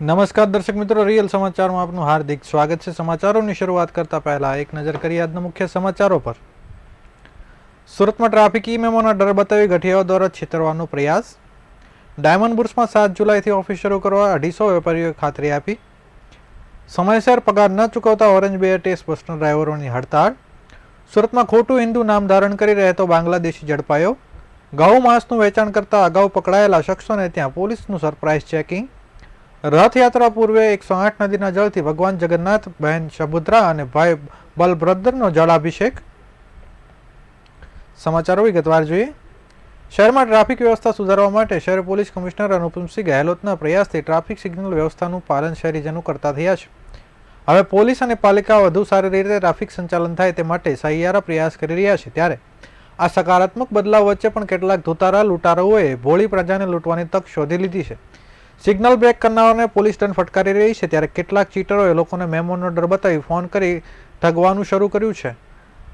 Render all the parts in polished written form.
નમસ્કાર દર્શક મિત્રો, રિયલ સમાચારમાં આપનું હાર્દિક સ્વાગત છે। સમાચારોની શરૂઆત કરતા પહેલા એક નજર કરીએ આજના મુખ્ય સમાચારો પર। સુરતમાં ટ્રાફિક ઈ મેમોના ડર બતાવી ગઠિયાઓ દ્વારા છેતરવાનો પ્રયાસ। ડાયમંડ બુર્સમાં 7 જુલાઈથી ઓફિસ શરૂ કરવા 250 વેપારીઓએ ખાતરી આપી। સમયસર પગાર ન ચૂકવતા ઓરેન્જ BRTS બસના ડ્રાઈવરોની હડતાળ। સુરતમાં ખોટું હિન્દુ નામ ધારણ કરી રહેતો બાંગ્લાદેશી ઝડપાયો। ઘઉં માંસનું વેચાણ કરતા અગાઉ પકડાયેલા શખ્સોને ત્યાં પોલીસનું સરપ્રાઇઝ ચેકિંગ। રથયાત્રા પૂર્વે 108 નદીના જળથી ભગવાન જગન્નાથ, બહેન સુભદ્રા અને ભાઈ બલભદ્રનો જળાભિષેક। સમાચારો વિગતવાર જોઈએ। શહેરમાં ટ્રાફિક વ્યવસ્થા સુધારવા માટે શહેર પોલીસ કમિશનર અનુપમસિંહ ગહેલોતના પ્રયાસથી ટ્રાફિક સિગ્નલ વ્યવસ્થાનું પાલન શહેરીજનો કરતા થયા છે। હવે પોલીસ અને પાલિકા વધુ સારી રીતે ટ્રાફિક સંચાલન થાય તે માટે સહિયારા પ્રયાસ કરી રહ્યા છે। ત્યારે આ સકારાત્મક બદલાવ વચ્ચે પણ કેટલાક ધુતારા લૂંટારુઓએ ભોળી પ્રજાને લૂંટવાની તક શોધી લીધી છે। સિગ્નલ બ્રેક કરનારાઓને પોલીસ દંડ ફટકારી રહી છે, ત્યારે કેટલાક ચીટરોએ લોકોને મેમોનો ડર બતાવી ફોન કરી ઠગવાનું શરૂ કર્યું છે।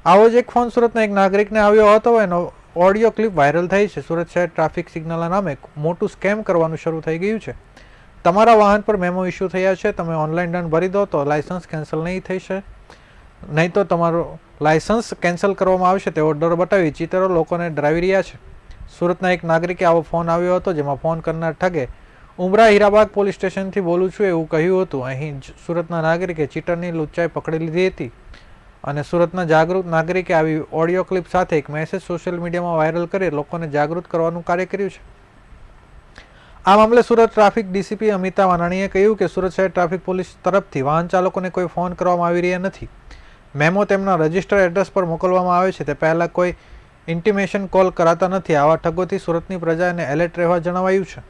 આવો જ એક ફોન સુરતના એક નાગરિકને આવ્યો હતો, એનો ઓડિયો ક્લિપ વાયરલ થઈ છે। સુરત શહેર ટ્રાફિક સિગ્નલના નામે મોટું સ્કેમ કરવાનું શરૂ થઈ ગયું છે। તમારા વાહન પર મેમો ઇસ્યુ થયા છે, તમે ઓનલાઈન દંડ ભરી દો તો લાયસન્સ કેન્સલ નહીં થશે, નહીં તો તમારું લાયસન્સ કેન્સલ કરવામાં આવશે તેવો ડર બતાવી ચીટરો લોકોને ડરાવી રહ્યા છે। સુરતના એક નાગરિકે આવો ફોન આવ્યો હતો, જેમાં ફોન કરનાર ઠગે ઉમરા હીરાબાગ પોલીસ સ્ટેશનથી બોલું છું એવું કહ્યું હતું। અહીં સુરતના નાગરિકે ચીટરની લુચ્ચાઈ પકડી લીધી હતી અને સુરતના જાગૃત નાગરિકે આવી ઓડિયો ક્લિપ સાથે એક મેસેજ સોશિયલ મીડિયામાં વાયરલ કરી લોકોને જાગૃત કરવાનું કાર્ય કર્યું છે। આ મામલે સુરત ટ્રાફિક DCP અમિતા વાનાણીએ કહ્યું કે સુરત શહેર ટ્રાફિક પોલીસ તરફથી વાહન ચાલકોને કોઈ ફોન કરવામાં આવી રહ્યા નથી। મેમો તેમના રજિસ્ટર એડ્રેસ પર મોકલવામાં આવે છે, તે પહેલાં કોઈ ઇન્ટિમેશન કોલ કરાતા નથી। આવા ઠગોથી સુરતની પ્રજાને એલર્ટ રહેવા જણાવાયું છે।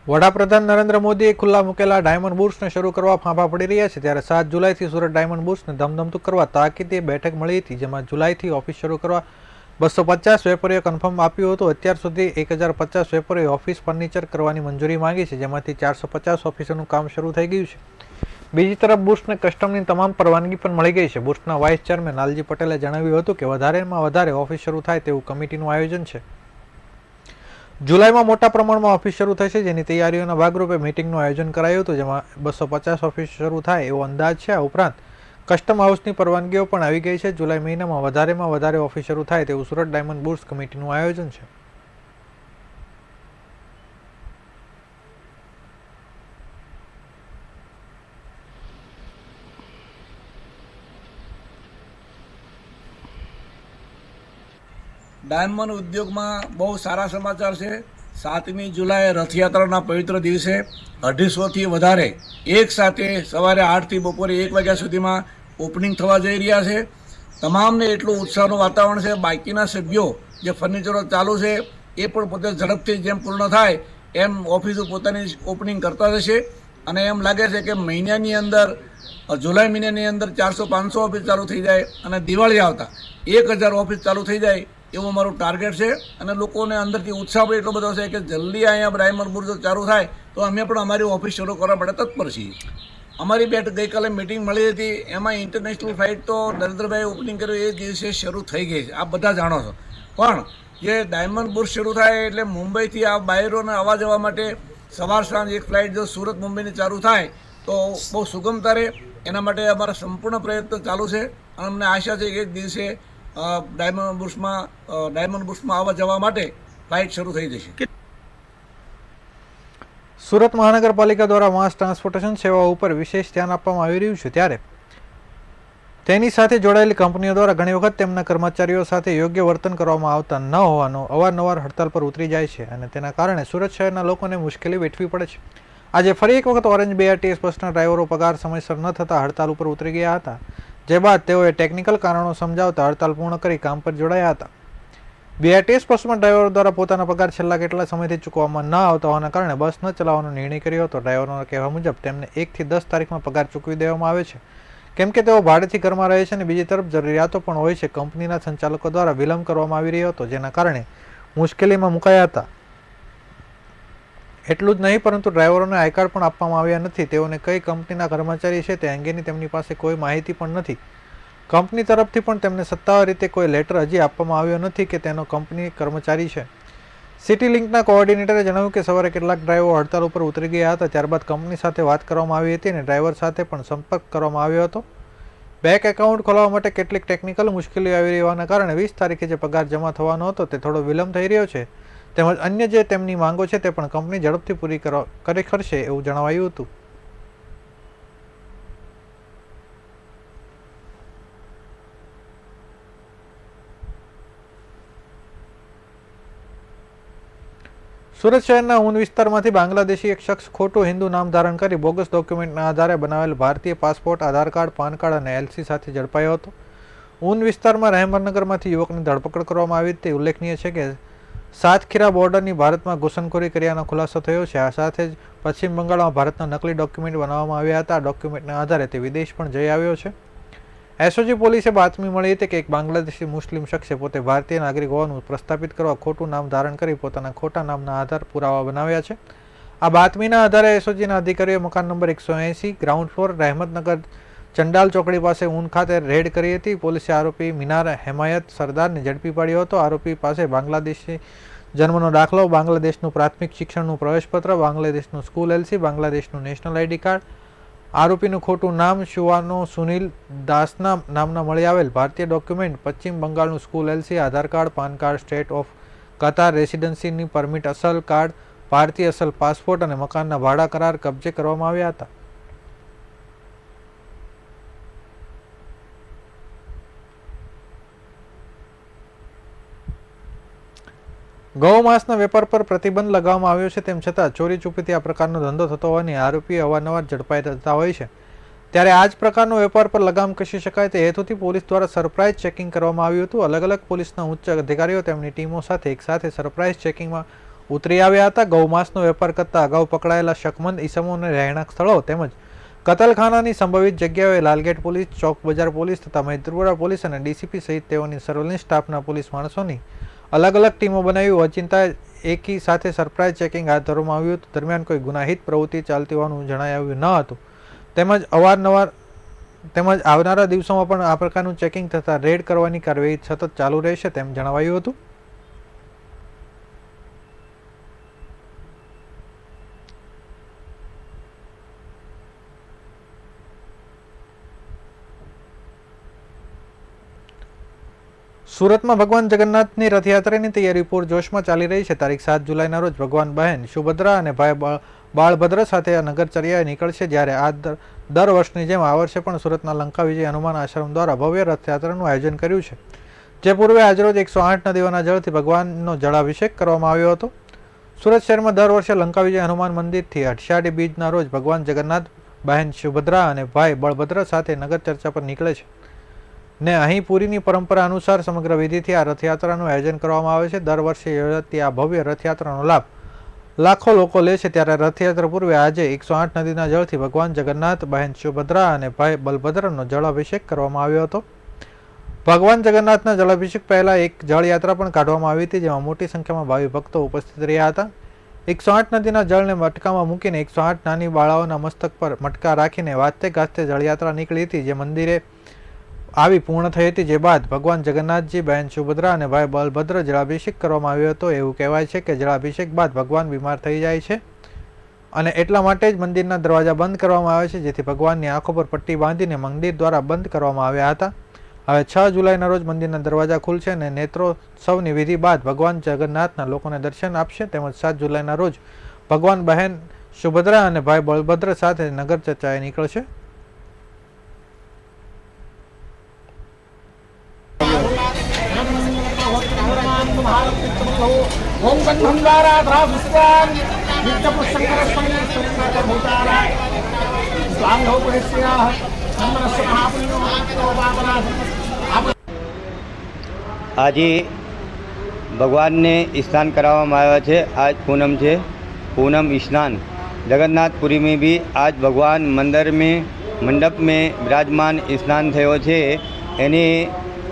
વડાપ્રધાન નરેન્દ્ર મોદીએ ખુલ્લા મૂકેલા ડાયમંડ બુર્સને શરૂ કરવા ફાંફા પડી રહ્યા છે। ત્યારે 7 જુલાઈથી સુરત ડાયમંડ બુર્સને ધમધમતું કરવા તાકીદે બેઠક મળી હતી, જેમાં જુલાઈથી ઓફિસ શરૂ કરવા 250 વેપારીઓ કન્ફર્મ આપ્યું હતું। અત્યાર સુધી 1050 વેપારીઓ ઓફિસ ફર્નિચર કરવાની મંજૂરી માંગી છે, જેમાંથી 450 ઓફિસોનું કામ શરૂ થઈ ગયું છે। બીજી તરફ બુર્સને કસ્ટમની તમામ પરવાનગી પણ મળી ગઈ છે। બુર્સના વાઇસ ચેરમેન લાલજી પટેલે જણાવ્યું હતું કે વધારેમાં વધારે ઓફિસ શરૂ થાય તેવું કમિટીનું આયોજન છે। જુલાઈમાં મોટા પ્રમાણમાં ઓફિસ શરૂ થશે, જેની તૈયારીઓના ભાગરૂપે મિટિંગનું આયોજન કરાયું હતું, જેમાં 250 ઓફિસ શરૂ થાય એવો અંદાજ છે। આ ઉપરાંત કસ્ટમ હાઉસની પરવાનગીઓ પણ આવી ગઈ છે। જુલાઈ મહિનામાં વધારે ઓફિસ શરૂ થાય તેવું સુરત ડાયમંડ બુર્સ કમિટીનું આયોજન છે। ડાયમંડ ઉદ્યોગમાં બહુ સારા સમાચાર છે। 7મી જુલાઈ રથયાત્રાના પવિત્ર દિવસે 250થી વધારે એક સાથે સવારે 8થી બપોરે 1 વાગ્યા સુધીમાં ઓપનિંગ થવા જઈ રહ્યા છે। તમામને એટલું ઉત્સાહનું વાતાવરણ છે। બાકીના સભ્યો જે ફર્નિચરો ચાલુ છે એ પણ પોતે ઝડપથી જેમ પૂર્ણ થાય એમ ઓફિસો પોતાની ઓપનિંગ કરતા જશે અને એમ લાગે છે કે મહિનાની અંદર જુલાઈ મહિનાની અંદર 400-500 ઓફિસ ચાલુ થઈ જાય અને દિવાળી આવતા 1000 ઓફિસ ચાલુ થઈ જાય એવું મારું ટાર્ગેટ છે। અને લોકોને અંદરથી ઉત્સાહ પણ એટલો બધો છે કે જલ્દી અહીંયા ડાયમંડ બુર્સ ચાલુ થાય તો અમે પણ અમારી ઓફિસ શરૂ કરવા માટે તત્પર છીએ। અમારી ગઈકાલે મિટિંગ મળી હતી, એમાં ઇન્ટરનેશનલ ફ્લાઇટ તો નરેન્દ્રભાઈ ઓપનિંગ કર્યું એ દિવસે શરૂ થઈ ગઈ છે, આપ બધા જાણો છો। પણ જે ડાયમંડ બુર્સ શરૂ થાય એટલે મુંબઈથી આ બાયરોને આવવા જવા માટે સવાર સાંજ એક ફ્લાઇટ જો સુરત મુંબઈની ચાલુ થાય તો બહુ સુગમતા રહે, એના માટે અમારા સંપૂર્ણ પ્રયત્ન ચાલુ છે। અને અમને આશા છે કે એક દિવસે ડાયમંડ બુર્સમાં આવવા જવા માટે ફ્લાઇટ શરૂ થઈ જશે। સુરત મહાનગરપાલિકા દ્વારા માસ ટ્રાન્સપોર્ટેશન સેવાઓ ઉપર વિશેષ ધ્યાન આપવામાં આવી રહ્યું છે। ત્યારે તેની સાથે જોડાયેલી કંપનીઓ દ્વારા ઘણી વખત તેમના કર્મચારીઓ સાથે યોગ્ય વર્તન કરવામાં આવતા ન હોવાનો અવારનવાર હડતાલ પર ઉતરી જાય છે અને તેના કારણે સુરત શહેરના લોકોને મુશ્કેલી વેઠવી પડે છે। આજે ફરી એક વખત ઓરેન્જ BRTS બસના ડ્રાઈવરો પગાર સમયસર ન થતાં હડતાલ ઉપર ઉતરી ગયા હતા, જે બાદ તેઓએ ટેકનિકલ કારણો સમજાવતા હડતાલ પૂર્ણ કરી કામ પર જોડાયા હતા। BRTS બસમાં ડ્રાઈવરો દ્વારા પોતાના પગાર છેલ્લા કેટલા સમયથી ચૂકવવામાં ન આવતા હોવાના કારણે બસ ન ચલાવવાનો નિર્ણય કર્યો હતો। ડ્રાઈવરોના કહેવા મુજબ તેમને 1 થી 10 તારીખમાં પગાર ચૂકવી દેવામાં આવે છે, કેમ કે તેઓ ભાડેથી ઘરમાં રહે છે અને બીજી તરફ જરૂરિયાતો પણ હોય છે। કંપનીના સંચાલકો દ્વારા વિલંબ કરવામાં આવી રહ્યો હતો, જેના કારણે મુશ્કેલીમાં મુકાયા હતા। એટલું જ નહીં, પરંતુ ડ્રાઈવરોને આઈ કાર્ડ પણ આપવામાં આવ્યા નથી। તેઓને કઈ કંપનીના કર્મચારી છે તે અંગેની તેમની પાસે કોઈ માહિતી પણ નથી। કંપની તરફથી પણ તેમને સત્તાવાર રીતે કોઈ લેટર હજી આપવામાં આવ્યો નથી કે તેનો કંપની કર્મચારી છે. સિટી લિંકના કોઓર્ડિનેટરે જણાવ્યું કે સવારે કેટલાક ડ્રાઈવરો હડતાલ ઉપર ઉતરી ગયા હતા. ત્યારબાદ કંપની સાથે વાત કરવામાં આવી હતી અને ડ્રાઈવર સાથે પણ સંપર્ક કરવામાં આવ્યો હતો. બેંક એકાઉન્ટ ખોલાવવા માટે કેટલીક ટેકનિકલ મુશ્કેલીઓ આવી રહેવાના કારણે 20 તારીખે જે પગાર જમા થવાનો હતો તે થોડો વિલંબ થઈ રહ્યો છે. તેમજ અન્ય જે તેમની માંગો છે તે પણ કંપની ઝડપથી પૂરી કરશે એવું જણાવાયું હતું. સુરત શહેરના ઊન વિસ્તારમાંથી બાંગ્લાદેશી એક શખ્સ ખોટું હિન્દુ નામ ધારણ કરી બોગસ ડોક્યુમેન્ટના આધારે બનાવેલ ભારતીય પાસપોર્ટ, આધાર કાર્ડ, પાન કાર્ડ અને એલસી સાથે ઝડપાયો હતો. ઊન વિસ્તારમાં રહેમતનગરમાંથી યુવકની ધરપકડ કરવામાં આવી હતી. ઉલ્લેખનીય છે કે સાતખીરા બોર્ડરની ભારતમાં ઘૂસણખોરી કર્યાનો ખુલાસો થયો છે. આ સાથે જ પશ્ચિમ બંગાળમાં ભારતના નકલી ડોક્યુમેન્ટ બનાવવામાં આવ્યા હતા. આ ડોક્યુમેન્ટના આધારે તે વિદેશ પણ જઈ આવ્યો છે. એસઓજી પોલીસે બાતમી મળી હતી કે એક બાંગ્લાદેશી મુસ્લિમ શખ્સે પોતે ભારતીય નાગરિક હોવાનું પ્રસ્થાપિત કરવા ખોટું નામ ધારણ કરી પોતાના ખોટા નામના આધાર પુરાવા બનાવ્યા છે. આ બાતમીના આધારે એસઓજીના અધિકારીઓએ મકાન નંબર 180 ગ્રાઉન્ડ ફ્લોર રહેમતનગર ચંડાલ ચોકડી પાસે ઊન ખાતે રેડ કરી હતી. પોલીસે આરોપી મિનાર હેમાયત સરદારને ઝડપી પાડ્યો હતો. આરોપી પાસે બાંગ્લાદેશી જન્મનો દાખલો, બાંગ્લાદેશનું પ્રાથમિક શિક્ષણનું પ્રવેશપત્ર, બાંગ્લાદેશનું સ્કૂલ એલસી, બાંગ્લાદેશનું નેશનલ આઈડી કાર્ડ, આરોપીનું ખોટું નામ શુવાનો સુનિલ દાસના નામના મળી આવેલ ભારતીય ડોક્યુમેન્ટ, પશ્ચિમ બંગાળનું school LC, Aadhaar card, PAN card, state of Qatar રેસિડેન્સીની પરમિટ અસલ કાર્ડ, ભારતીય અસલ પાસપોર્ટ અને મકાનના ભાડા કરાર કબજે કરવામાં આવ્યા હતા. ગૌમાંસના વેપાર પર પ્રતિબંધ લગાવવામાં આવ્યો છે. તેમ છતાં ચોરી છુપીથી આ પ્રકારનો ધંધો થતો હોવાની આરોપી અવારનવાર ઝડપાઈ થતા હોય છે. ત્યારે આ જ પ્રકારનો વેપાર પર લગામ કસી શકાય તે હેતુથી પોલીસ દ્વારા સરપ્રાઇઝ ચેકિંગ કરવામાં આવ્યું હતું. અલગ અલગ પોલીસના ઉચ્ચ અધિકારીઓ તેમની ટીમો સાથે એકસાથે સરપ્રાઇઝ ચેકિંગમાં ઉતરી આવ્યા હતા. ગૌમાંસનો વેપાર કરતા અગાઉ પકડાયેલા શકમંદ ઈસમોને રહેણાંક સ્થળો તેમજ કતલખાનાની સંભવિત જગ્યાઓએ લાલગેટ પોલીસ, ચોક બજાર પોલીસ તથા મૈત્રીપુરા પોલીસ અને ડીસીપી સહિત તેઓની સર્વેલન્સ સ્ટાફના પોલીસ માણસોની અલગ અલગ ટીમો બનાવી ઓચિંતા એકી સાથે સરપ્રાઇઝ ચેકિંગ હાથ ધરવામાં આવ્યું હતું. દરમિયાન કોઈ ગુનાહિત પ્રવૃત્તિ ચાલતી હોવાનું જણાવ્યું ન હતું. તેમજ આવનારા દિવસોમાં પણ આ પ્રકારનું ચેકિંગ તથા રેડ કરવાની કાર્યવાહી સતત ચાલુ રહેશે તેમ જણાવાયું હતું. સુરતમાં ભગવાન જગન્નાથની રથયાત્રાની તૈયારી પૂરજોશમાં ચાલી રહી છે. તારીખ 7 જુલાઈના રોજ ભગવાન બહેન સુભદ્રા અને ભાઈ બાળભદ્ર સાથે નગરચર્યાએ નીકળશે. જ્યારે આ દર વર્ષની જેમ આ વર્ષે પણ સુરતના લંકા વિજય હનુમાન આશ્રમ દ્વારા ભવ્ય રથયાત્રાનું આયોજન કર્યું છે. જે પૂર્વે આજરોજ 108 નદીઓના જળથી ભગવાનનો જળાભિષેક કરવામાં આવ્યો હતો. સુરત શહેરમાં દર વર્ષે લંકા વિજય હનુમાન મંદિરથી અષાઢી બીજના રોજ ભગવાન જગન્નાથ, બહેન સુભદ્રા અને ભાઈ બળભદ્ર સાથે નગરચર્ચા પર નીકળે છે ને અહીં પુરીની પરંપરા અનુસાર સમગ્ર વિધિથી આ રથયાત્રાનું આયોજન કરવામાં આવે છે. દર વર્ષે યોજાતી આ ભવ્ય રથયાત્રાનો લાભ લાખો લોકો લે છે. ત્યારે રથયાત્રા પૂર્વે આજે 108 નદીના જળથી ભગવાન જગન્નાથ, બહેન સુભદ્રા અને ભાઈ બલભદ્રનો જળાભિષેક કરવામાં આવ્યો હતો. ભગવાન જગન્નાથના જળાભિષેક પહેલા એક જળયાત્રા પણ કાઢવામાં આવી હતી, જેમાં મોટી સંખ્યામાં ભાવિ ભક્તો ઉપસ્થિત રહ્યા હતા. 108 નદીના જળને મટકામાં મૂકીને 108 નાની બાળાઓના મસ્તક પર મટકા રાખીને વાજતે ગાજતે જળયાત્રા નીકળી હતી, જે મંદિરે આવી પૂર્ણ થઈ હતી. જે બાદ ભગવાન જગન્નાથજી, બહેન સુભદ્રા અને ભાઈ બલભદ્ર જળાભિષેક કરવામાં આવ્યો હતો. એવું કહેવાય છે કે જળાભિષેક બાદ ભગવાન બીમાર થઈ જાય છે અને એટલા માટે જ મંદિરના દરવાજા બંધ કરવામાં આવે છે, જેથી ભગવાનની આંખો પર પટ્ટી બાંધીને મંદિર દ્વારા બંધ કરવામાં આવ્યા હતા. હવે 6 જુલાઈના રોજ મંદિરના દરવાજા ખુલશે અને નેત્રોત્સવની વિધિ બાદ ભગવાન જગન્નાથના લોકોને દર્શન આપશે. તેમજ 7 જુલાઈના રોજ ભગવાન બહેન સુભદ્રા અને ભાઈ બલભદ્ર સાથે નગર ચર્ચાએ નીકળશે. ओम गंधंगारा द्राविस्वान नित्यपुष्करस्वामी भूतारा स्वांगो पुष्याः नमस्ते महापुण्यो बाबला. આજે ભગવાનને સ્નાન કરાવવામાં આવ્યા છે. આજ પૂનમ છે, पूनम स्नान जगन्नाथपुरी में भी आज भगवान मंदिर में मंडप में विराजमान स्नान थयो छे. एनी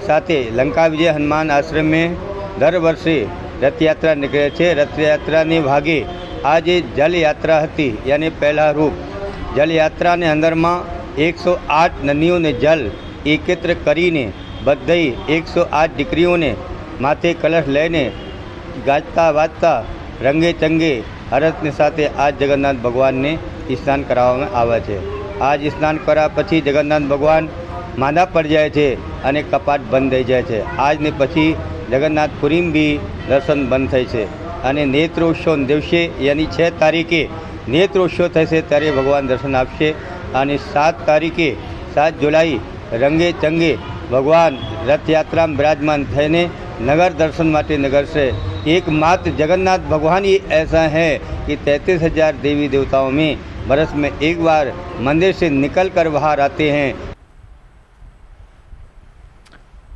साथे लंका विजय हनुमान आश्रम में दर वर्षे रथयात्रा निकळे छे. रथयात्रानी भागे आज जल यात्रा हती, यानी पहला रूप जल यात्रा ने अंदर में 108 नदियों ने जल એકત્ર કરીને બધી 108 દીકરીઓને માથે કલશ લઈને ગાજતા વાજતા રંગે ચંગે હરસની સાથે આજ જગન્નાથ ભગવાનને સ્નાન કરાવવામાં આવે છે. આજ સ્નાન કર્યા પછી જગન્નાથ ભગવાન માંદા પડી જાય છે અને કપાટ બંધ થઈ જાય છે. આજને પછી જગન્નાથપુરીમાં બી દર્શન બંધ થાય છે અને નેત્રોત્સવ દિવસે યાની 6 તારીખે નેત્રોત્સવ થશે ત્યારે ભગવાન દર્શન આપશે અને 7 તારીખે 7 जुलाई रंगे चंगे भगवान रथ यात्रा में विराजमान थઈને नगर दर्शन माटे नगर से एकमात्र जगन्नाथ भगवान ही ऐसा है कि 33,000 देवी देवताओं में बरस में एक बार मंदिर से निकल कर बाहर आते हैं.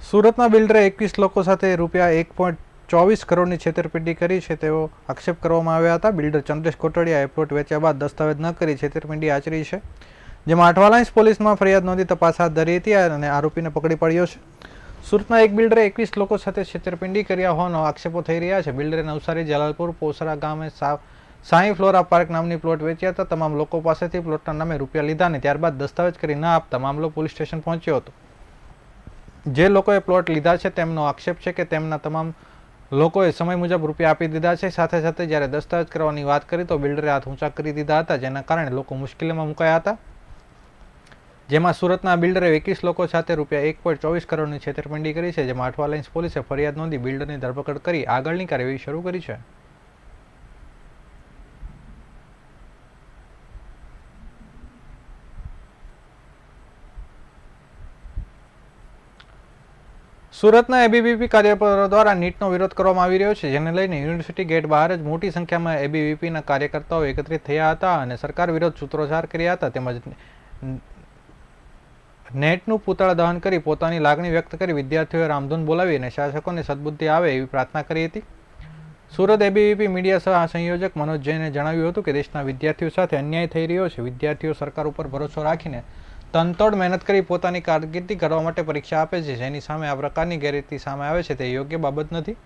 સુરતના બિલ્ડરે 21 લોકો સાથે રૂપિયા 1.24 કરોડની છેતરપિંડી કરી છે તેવો આક્ષેપ કરવામાં આવ્યા હતા. બિલ્ડર ચંદ્રેશ કોટડિયાએ પ્લોટ વેચ્યા બાદ દસ્તાવેજ ન કરી છેતરપિંડી આચરી છે, જેમાં અઠવાલાઇન્સ પોલીસમાં ફરિયાદ નોંધી તપાસ હાથ ધરી હતી અને આરોપીને પકડી પાડ્યો છે. સુરતના એક બિલ્ડરે 21 લોકો સાથે છેતરપિંડી કર્યા હોવાનો આક્ષેપો થઈ રહ્યા છે. બિલ્ડરે નવસારી જલાલપુર પોસરા ગામે સાઈ ફ્લોરા પાર્ક નામની પ્લોટ વેચ્યા હતા. તમામ લોકો પાસેથી પ્લોટના નામે રૂપિયા લીધા અને ત્યારબાદ દસ્તાવેજ કરી ન આપતા મામલો પોલીસ સ્ટેશન પહોંચ્યો હતો. જે લોકોએ પ્લોટ લીધા છે તેમનો આક્ષેપ છે કે તેમના તમામ લોકોએ સમય મુજબ રૂપિયા આપી દીધા છે. સાથે સાથે જ્યારે દસ્તાવેજ કરવાની વાત કરી તો બિલ્ડરે હાથ ઊંચા કરી દીધા હતા, જેના કારણે લોકો મુશ્કેલીમાં મુકાયા હતા. જેમાં સુરતના બિલ્ડરે 21 લોકો સાથે રૂપિયા 1.24 કરોડની છેતરપિંડી કરી છે, જેમાં અઠવાલાઇન્સ પોલીસે ફરિયાદ નોંધી બિલ્ડરની ધરપકડ કરી આગળની કાર્યવાહી શરૂ કરી છે. સુરતના એબીવીપી કાર્યકરો દ્વારા નીટનો વિરોધ કરવામાં આવી રહ્યો છે, જેને લઈને યુનિવર્સિટી ગેટ બહાર જ મોટી સંખ્યામાં એબીવીપીના કાર્યકર્તાઓ એકત્રિત થયા હતા અને સરકાર વિરોધ સૂત્રોચ્ચાર કર્યા હતા. તેમજ નેટનું પૂતળા દહન કરી પોતાની લાગણી વ્યક્ત કરી વિદ્યાર્થીઓએ રામધૂન બોલાવી અને શાસકોને સદબુદ્ધિ આવે એવી પ્રાર્થના કરી હતી. સુરત એબીવીપી મીડિયા સંયોજક મનોજ જૈને જણાવ્યું હતું કે દેશના વિદ્યાર્થીઓ સાથે અન્યાય થઈ રહ્યો છે. વિદ્યાર્થીઓ સરકાર ઉપર ભરોસો રાખીને તનતોડ મહેનત કરી પોતાની કારકિર્દી કરવા માટે પરીક્ષા આપે છે, જેની સામે આ પ્રકારની ગેરરીતિ સામે આવે છે તે યોગ્ય બાબત નથી.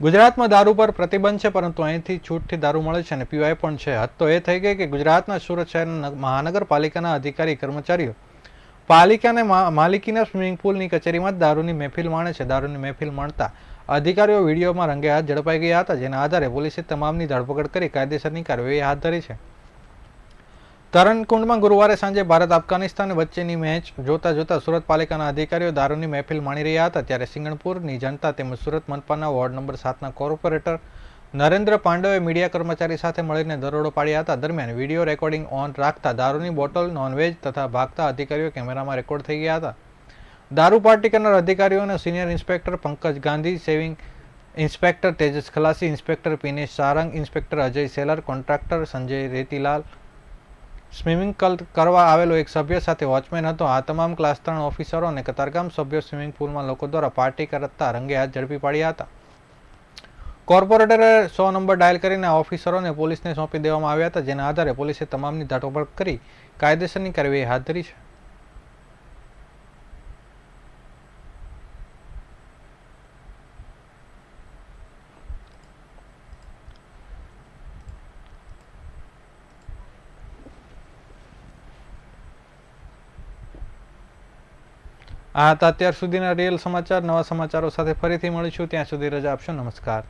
ગુજરાતમાં દારૂ પર પ્રતિબંધ છે, પરંતુ અહીંથી છૂટથી દારૂ મળે છે અને પીવાય પણ છે. હદ તો એ થઈ ગઈ કે ગુજરાતના સુરત શહેરના મહાનગરપાલિકાના અધિકારી કર્મચારીઓ પાલિકાને માલિકીના સ્વિમિંગ પુલની કચેરીમાં જ દારૂની મહેફિલ માણે છે. દારૂની મહેફિલ માણતા અધિકારીઓ વિડીયોમાં રંગે હાથ ઝડપાઈ ગયા હતા, જેના આધારે પોલીસે તમામની ધરપકડ કરી કાયદેસરની કાર્યવાહી હાથ ધરી છે. તરણકુંડમાં ગુરુવારે સાંજે ભારત અફઘાનિસ્તાન વચ્ચેની મેચ જોતા સુરત પાલિકાના અધિકારીઓ દારૂની મહેફિલ માણી રહ્યા હતા, ત્યારે સિંગણપુરની જનતા તેમજ સુરત મનપાના વોર્ડ નંબર 7ના કોર્પોરેટર નરેન્દ્ર પાંડવે મીડિયા કર્મચારી સાથે મળીને દરોડો પાડ્યા હતા. દરમિયાન વિડીયો રેકોર્ડિંગ ઓન રાખતા દારૂની બોટલ, નોનવેજ તથા ભાગતા અધિકારીઓ કેમેરામાં રેકોર્ડ થઈ ગયા હતા. દારૂ પાર્ટી કરનાર અધિકારીઓને સિનિયર ઇન્સ્પેક્ટર પંકજ ગાંધી, સેવિંગ inspector Tejas Khalasi, inspector Pinesh Sarang, inspector Ajay સેલર, કોન્ટ્રાક્ટર સંજય રેતીલાલ, સ્વિમિંગ કરવા આવેલો એક સભ્ય સાથે વોચમેન હતો. આ તમામ ક્લાસ 3 ઓફિસરો અને કતારગામ સભ્યો સ્વિમિંગ પુલમાં લોકો દ્વારા પાર્ટી કરતા રંગે હાથ ઝડપી પાડ્યા હતા. કોર્પોરેટરે 100 નંબર ડાયલ કરીને આ ઓફિસરોને પોલીસને સોંપી દેવામાં આવ્યા હતા, જેના આધારે પોલીસે તમામની ધરપકડ કરી કાયદેસરની કાર્યવાહી હાથ ધરી છે. આ હતા અત્યાર સુધીના રિયલ સમાચાર. નવા સમાચારો સાથે ફરીથી મળીશું. ત્યાં સુધી રજા આપશો. નમસ્કાર.